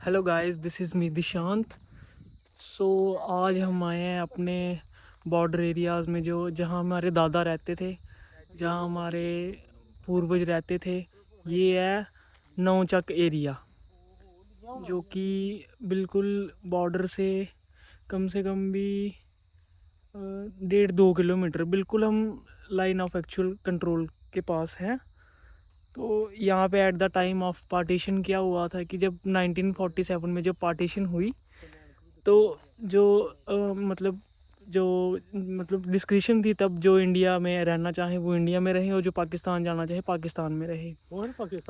Hello guys, this is me Dishant. So आज हम आए हैं अपने बॉर्डर एरियाज़ में, जो जहाँ हमारे दादा रहते थे, जहाँ हमारे पूर्वज रहते थे। ये है नौचक एरिया, जो कि बिल्कुल बॉर्डर से कम भी 1.5-2 किलोमीटर बिल्कुल हम लाइन ऑफ एक्चुअल कंट्रोल के पास हैं। तो यहाँ पे eight the time of partition क्या हुआ था कि जब 1947 में जब पार्टीशन हुई, तो जो मतलब डिस्क्रिप्शन थी तब, जो इंडिया में रहना चाहे वो इंडिया में रहे, और जो पाकिस्तान जाना चाहे पाकिस्तान में रहे।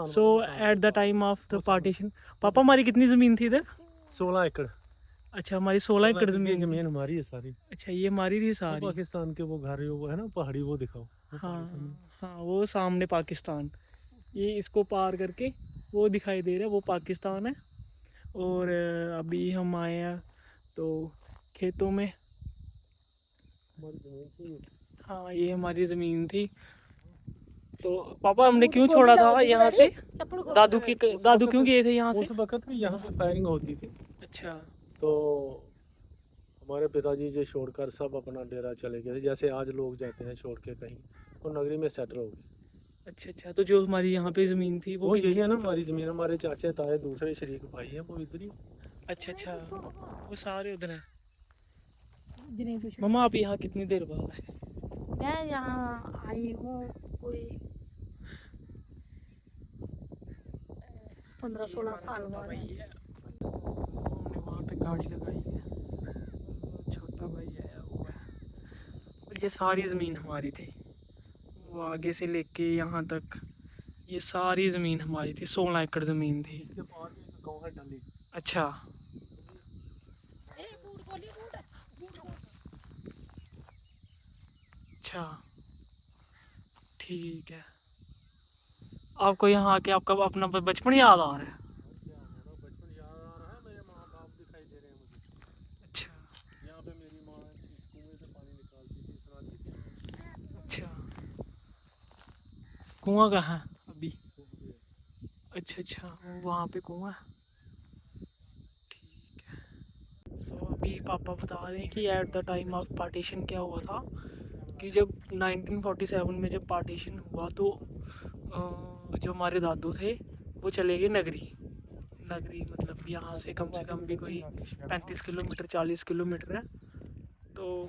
So at the time of the partition, पापा हमारी कितनी ज़मीन थी इधर? 16 एकड़। अच्छा, हमारी 16 एकड़ ज़मीन। हमारी है सारी। अच्छा, ये हमारी थी वो सारी। पाकिस्तान के वो घर वो है ना पहाड़ी, वो दिखाओ। हाँ हाँ, वो सामने पाकिस्तान, ये इसको पार करके वो दिखाई दे रहा है, वो पाकिस्तान है। और अभी हम आए हैं तो खेतों में। हाँ, ये हमारी ज़मीन थी। तो पापा हमने क्यों छोड़ा था यहाँ से? दादू क्यों गए थे यहाँ से? उस वक्त भी यहाँ पे फायरिंग होती थी, अच्छा तो हमारे पिताजी जो छोड़कर सब अपना डेरा चले गए, जैसे आज लोग जाते हैं छोड़ के कहीं, वो नगरी में सेटल हो गए। अच्छा, तो जो हमारी यहाँ पे ज़मीन थी वो यही है ना हमारी ज़मीन। हमारे चाचे ताए दूसरे शरीक भाई हैं, वो इधर ही। अच्छा, वो सारे उधर हैं। मम्मा, आप यहाँ कितनी देर बाद आए? मैं यहाँ आई हूँ कोई 15-16 साल बाद। हमने वहाँ पे गाड़ी लगाई है, छोटा भाई आया हुआ है। और ये सारी ज़मीन हमारी थी, वो आगे से लेके यहाँ तक ये सारी ज़मीन हमारी थी। 16 एकड़ ज़मीन थी। अच्छा, अच्छा, ठीक है। आपको यहाँ आके आपका अपना बचपन याद आ रहा है? अच्छा यहाँ पे मेरी माँ इस कुएं से पानी निकालती थी, सुनाती थी। अच्छा, कुआं कहाँ है अभी? अच्छा, वो वहाँ पे कुआं है। ठीक है। सो अभी पापा बता रहे हैं कि eight the time of partition क्या हुआ था, कि जब 1947 में जब पार्टीशन हुआ, तो जो हमारे दादू थे वो चले गए नगरी। मतलब यहाँ से कम भी कोई 35 किलोमीटर 40 किलोमीटर है। तो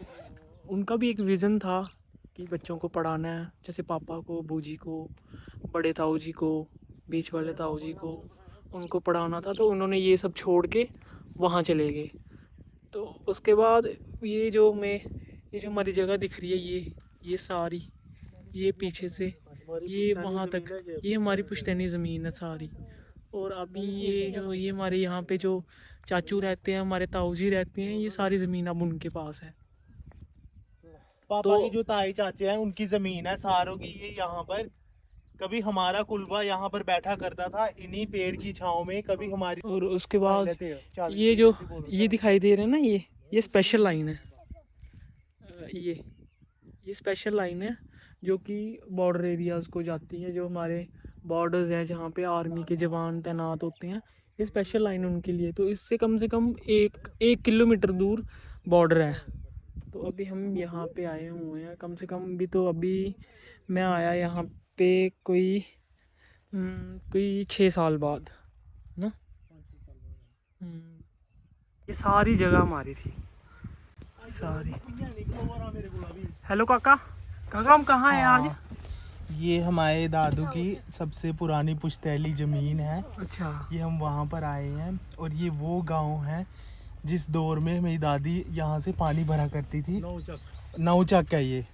उनका भी एक विज़न था कि बच्चों को पढ़ाना है, जैसे पापा को, बूजी को, बड़े ताऊ जी को, बीच वाले ताऊ जी को, उनको पढ़ाना था। तो उन्होंने ये सब छोड़ के वहाँ चले गए। तो उसके बाद ये जो हमारी जगह दिख रही है, ये सारी, ये पीछे से ये वहाँ तक, ये हमारी पुश्तैनी ज़मीन है सारी। और अभी ये हमारे यहाँ पे जो चाचू रहते हैं, हमारे ताऊ जी रहते हैं, ये सारी ज़मीन अब उनके पास है। पापा की जो ताई चाचे हैं उनकी जमीन है सारों की। ये यहाँ पर कभी हमारा कुलबा यहाँ पर बैठा करता था इन्हीं पेड़ की छांव में। कभी हमारी और उसके बाद ये दिखाई दे रहे हैं ना, ये स्पेशल लाइन है। ये स्पेशल लाइन है जो कि बॉर्डर एरियाज़ को जाती है, जो हमारे बॉर्डर्स हैं जहाँ पे आर्मी के जवान तैनात होते हैं। ये स्पेशल लाइन उनके लिए। तो इससे कम से कम एक किलोमीटर दूर बॉर्डर है। तो अभी हम यहाँ पे आए हुए हैं, कम से कम भी तो अभी मैं आया यहाँ पे कोई 6 साल बाद ना। ये सारी जगह हमारी थी सारी। हेलो काका, हम कहाँ हैं आज? ये हमारे दादू की सबसे पुरानी पुश्तैली जमीन है। अच्छा, ये हम वहाँ पर आए हैं। और ये वो गांव है जिस दौर में मेरी दादी यहाँ से पानी भरा करती थी। नौचक है ये,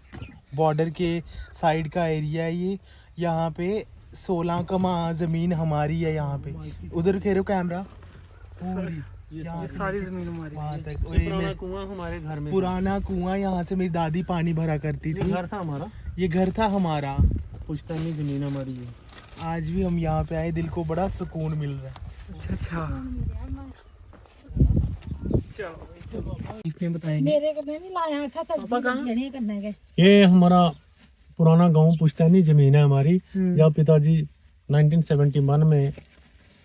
बॉर्डर के साइड का एरिया है ये। यहाँ पे 16 कमा ज़मीन हमारी है यहाँ पे। उधर खेरो कैमरा, पूरी यहाँ से सारी ज़मीन हमारी। वहाँ तक। और पुराना कुआं हमारे घर में, पुराना कुआं, यहाँ से मेरी दादी पानी भरा करती थी। घर था हमारा, ये घर था हमारा। पुश्तैनी जमीन हमारी है। आज भी हम यहाँ पे आए, दिल को बड़ा सुकून मिल रहा है। अच्छा, इसमें बताएंगे। मेरे को नहीं लाया था पापा कहाँ? सब्जी करने के। ये हमारा पुराना गांव पुश्तैनी जमीन है हमारी। जब पिताजी 1971 में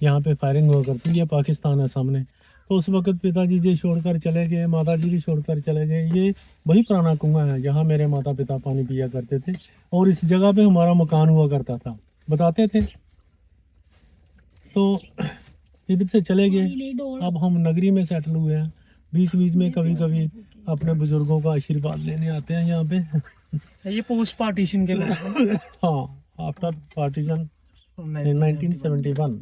यहाँ पे फायरिंग हुआ करती है, ये पाकिस्तान है सामने। तो उस वक्त पिताजी जी छोड़कर चले गए, माता जी भी छोड़कर चले गए। ये वही पुराना कुआं है जहाँ मेरे माता पिता पानी पिया करते थे, और इस जगह पे हमारा मकान हुआ करता था, बताते थे। तो इधर से चले गए, अब हम नगरी में सेटल हुए हैं। बीच बीच में कभी कभी अपने बुजुर्गों का आशीर्वाद लेने आते हैं यहाँ पे। ये पोस्ट पार्टीशन के बाद हाँ, आफ्टर पार्टीशन 1971।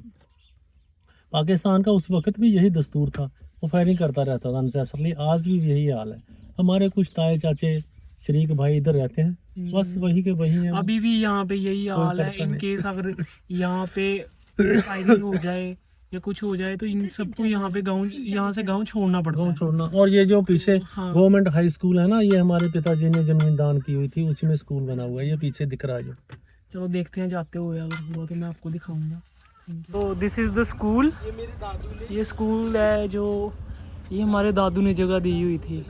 पाकिस्तान का उस वक्त भी यही दस्तूर था, वो फायरिंग करता रहता था अनसेसरली। आज भी यही हाल है। हमारे कुछ ताए चाचे शरीक भाई इधर रहते हैं, बस वही के वही हैं। अभी भी यहाँ पे यही हाल है। परेशानी। इन केस अगर यहाँ पे फायरिंग हो जाए या कुछ हो जाए तो इन सबको यहाँ पे गाँव, यहाँ से गाँव छोड़ना पड़ता गाँव है। छोड़ना। और ये जो पीछे हाँ। गवर्नमेंट हाई स्कूल है ना, ये हमारे पिताजी ने जमीन दान की हुई थी, उसी में स्कूल बना हुआ है। ये पीछे दिख रहा है जो। चलो देखते हैं, जाते हुए अगर हुआ तो मैं आपको दिखाऊंगा। तो दिस इज़ द स्कूल। ये मेरे दादू ने ये स्कूल है जो ये हमारे दादू ने जगह दी हुई थी,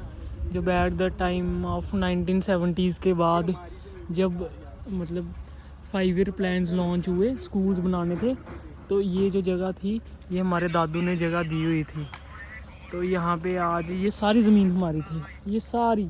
जब eight the time of 1970s के बाद, जब मतलब 5 ईयर प्लान्स लॉन्च हुए, स्कूल्स बनाने थे, तो ये जो जगह थी ये हमारे दादू ने जगह दी हुई थी। तो यहाँ पे आज ये सारी ज़मीन हमारी थी, ये सारी